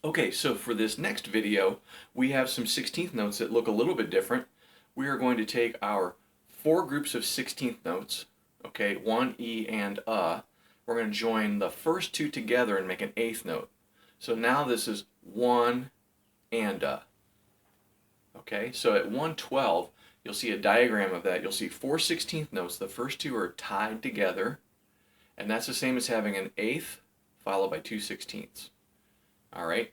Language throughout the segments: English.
Okay, so for this next video, we have some 16th notes that look a little bit different. We are going to take our four groups of 16th notes, okay, one, E, and We're going to join the first two together and make an eighth note. So now this is one and okay, so at 112, you'll see a diagram of that. You'll see four 16th notes. The first two are tied together, and that's the same as having an eighth followed by two 16ths. All right,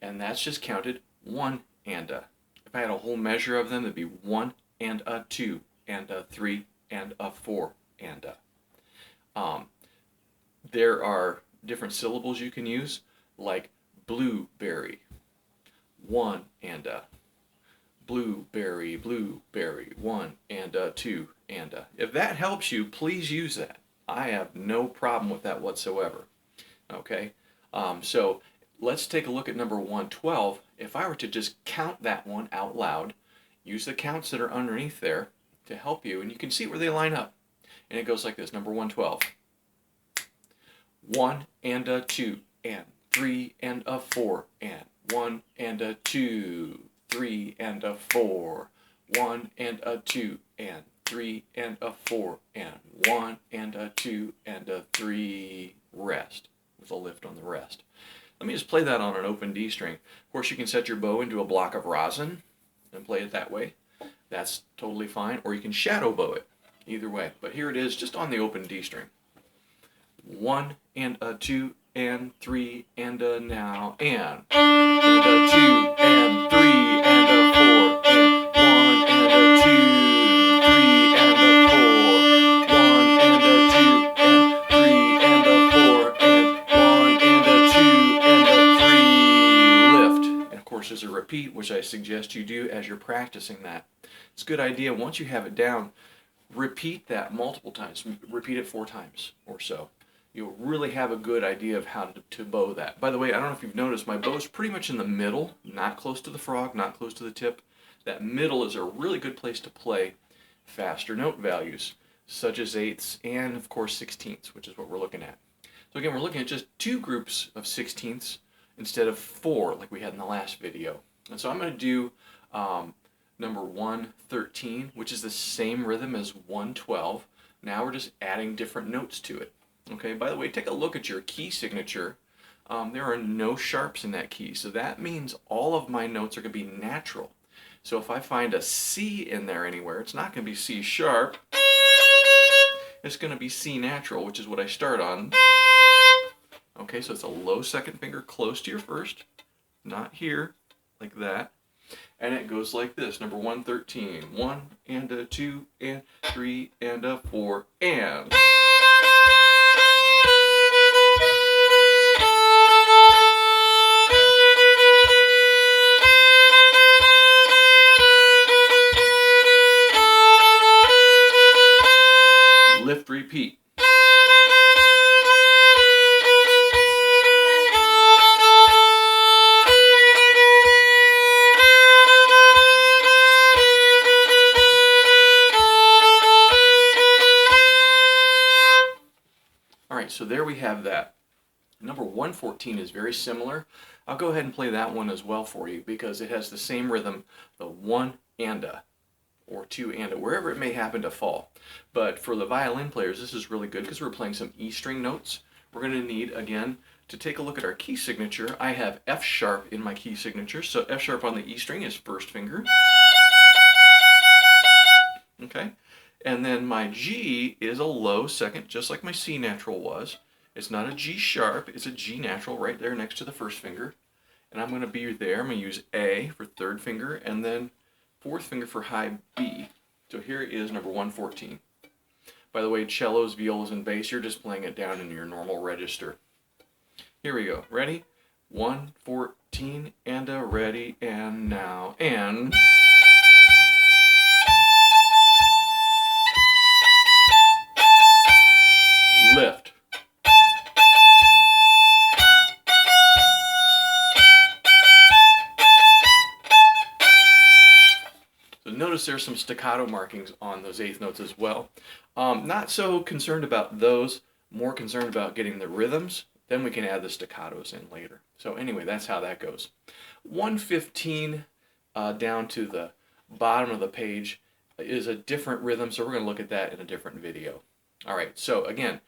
and that's just counted one and If I had a whole measure of them, it'd be one and a two and a three and a four and a. There are different syllables you can use, like blueberry, one and a. Blueberry, blueberry, one and a, two and a. If that helps you, please use that. I have no problem with that whatsoever. Okay, so let's take a look at number 112. If I were to just count that one out loud, use the counts that are underneath there to help you, and you can see where they line up. And it goes like this, number 112. One and a two and three and a four and one and a two, three and a four, one and a two and three and a four and one and a two and a three, rest, with a lift on the rest. Let me just play that on an open D string. Of course, you can set your bow into a block of rosin and play it that way. That's totally fine. Or you can shadow bow it. Either way. But here it is, just on the open D string. One and a two and three and a now and a two and three and a four and one and a two, three and a four, one and a two and three and a four and one and a two and a three, lift. And of course there's a repeat, which I suggest you do as you're practicing that. It's a good idea. Once you have it down, repeat that multiple times. Repeat it 4 times or so. You'll really have a good idea of how to bow that. By the way, I don't know if you've noticed, my bow is pretty much in the middle, not close to the frog, not close to the tip. That middle is a really good place to play faster note values, such as eighths and, of course, 16ths, which is what we're looking at. So again, we're looking at just 2 groups of 16ths instead of 4 like we had in the last video. And so I'm going to do number 113, which is the same rhythm as 112. Now we're just adding different notes to it. Okay, by the way, take a look at your key signature. There are no sharps in that key, so that means all of my notes are going to be natural. So if I find a C in there anywhere, it's not going to be C sharp. It's going to be C natural, which is what I start on. Okay, so it's a low second finger close to your first, not here, like that. And it goes like this, number 113. 1 and a 2 and 3 and a 4 and... lift, repeat. All right, so there we have that. Number 114 is very similar. I'll go ahead and play that one as well for you because it has the same rhythm, the 1 and a, or 2 and a, wherever it may happen to fall. But for the violin players, this is really good because we're playing some E string notes. We're going to need, again, to take a look at our key signature. I have F sharp in my key signature, so F sharp on the E string is first finger. Okay, and then my G is a low second, just like my C natural was. It's not a G sharp, it's a G natural right there next to the first finger. And I'm going to be there. I'm going to use A for third finger and then fourth finger for high B. So here is number 114. By the way, cellos, violas, and bass, you're just playing it down in your normal register. Here we go. Ready? 114 and a ready and now and... lift. So notice there's some staccato markings on those eighth notes as well. Not so concerned about those, more concerned about getting the rhythms Then we can add the staccatos in later. So anyway, that's how that goes. 115 down to the bottom of the page is a different rhythm, so we're going to look at that in a different video. All right, so again,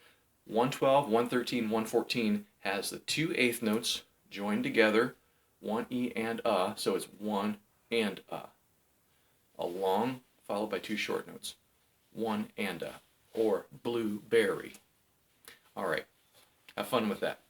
112, 113, 114 has the 2 eighth notes joined together, 1 E and A, so it's 1 and a long followed by 2 short notes, 1 and a, or blueberry. All right, have fun with that.